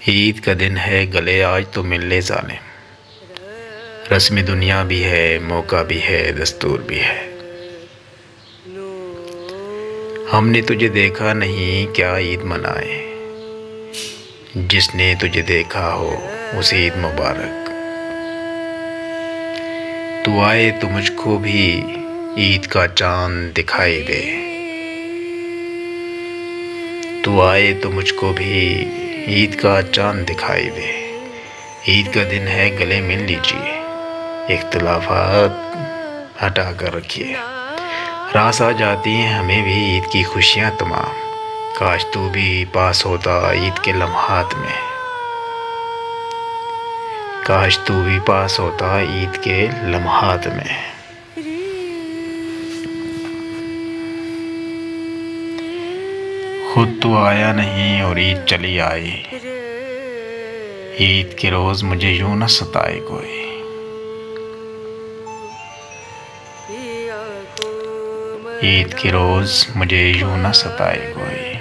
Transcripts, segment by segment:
عید کا دن ہے گلے آج تو مل لے ظالم، رسم دنیا بھی ہے، موقع بھی ہے، دستور بھی ہے۔ ہم نے تجھے دیکھا نہیں کیا عید منائے، جس نے تجھے دیکھا ہو اسے عید مبارک۔ تو آئے تو مجھ کو بھی عید کا چاند دکھائی دے، تو آئے تو مجھ کو بھی عید کا چاند دکھائی دے۔ عید کا دن ہے گلے مل لیجیے، اختلافات ہٹا کر رکھیے، راس آ جاتی ہیں ہمیں بھی عید کی خوشیاں تمام۔ کاش تو بھی پاس ہوتا عید کے لمحات میں، کاش تو بھی پاس ہوتا عید کے لمحات میں۔ خود تو آیا نہیں اور عید چلی آئی، عید کے روز مجھے یوں نہ ستائے کوئی۔ عید کے روز مجھے یوں نہ ستائے کوئی۔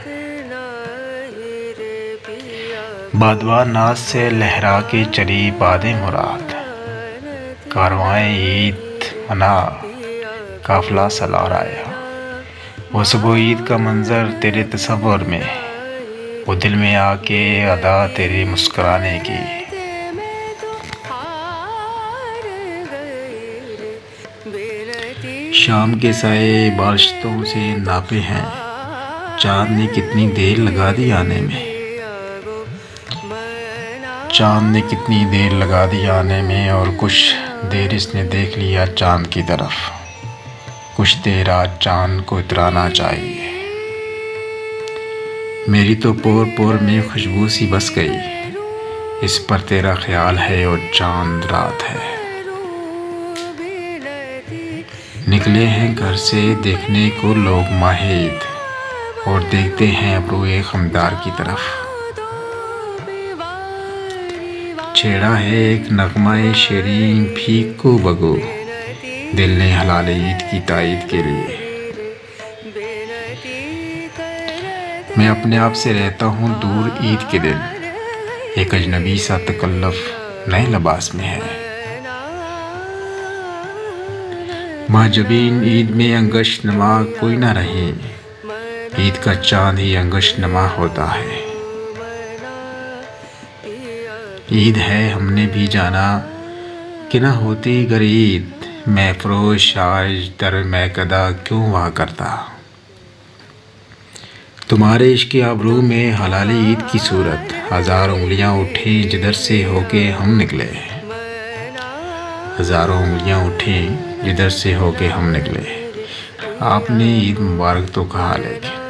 بادواں ناز سے لہرا کے چلی باد مراد، کارواں عید منا قافلہ سالار آیا۔ وہ صبح عید کا منظر تیرے تصور میں، وہ دل میں آ کے ادا تیرے مسکرانے کی۔ شام کے سائے بارشتوں سے ناپے ہیں، چاند نے کتنی دیر لگا دی آنے میں، چاند نے کتنی دیر لگا دی آنے میں، اور کچھ دیر اس نے دیکھ لیا چاند کی طرف، کچھ دیر آج چاند کو اترانا چاہیے۔ میری تو پور پور میں خوشبو سی بس گئی، اس پر تیرا خیال ہے اور چاند رات ہے۔ نکلے ہیں گھر سے دیکھنے کو لوگ ماہ عید، اور دیکھتے ہیں ابرو خمدار کی طرف۔ چھیڑا ہے ایک نغمہ شیریں پھیکو بگو، دل نے حلال عید کی تائید کے لیے۔ میں اپنے آپ سے رہتا ہوں دور عید کے دن، ایک اجنبی سا تکلف نئے لباس میں ہے۔ ماں جبین عید میں انگشت نما کوئی نہ رہے، عید کا چاند ہی انگشت نما ہوتا ہے۔ عید ہے ہم نے بھی جانا کہ نہ ہوتی گر عید، میں فروش آج در میں کدا کیوں وا کرتا۔ تمہارے عشق ابرو میں حلال عید کی صورت، ہزاروں انگلیاں اٹھیں جدھر سے ہو کے ہم نکلے، ہزاروں انگلیاں اٹھیں جدھر سے ہو کے ہم نکلے۔ آپ نے عید مبارک تو کہا، لیکن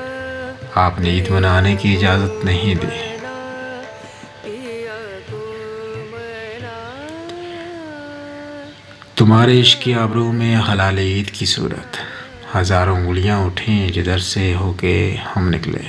آپ نے عید منانے کی اجازت نہیں دی۔ تمہارے عشق ابرو میں حلال عید کی صورت، ہزاروں انگلیاں اٹھیں جدھر سے ہو کے ہم نکلے۔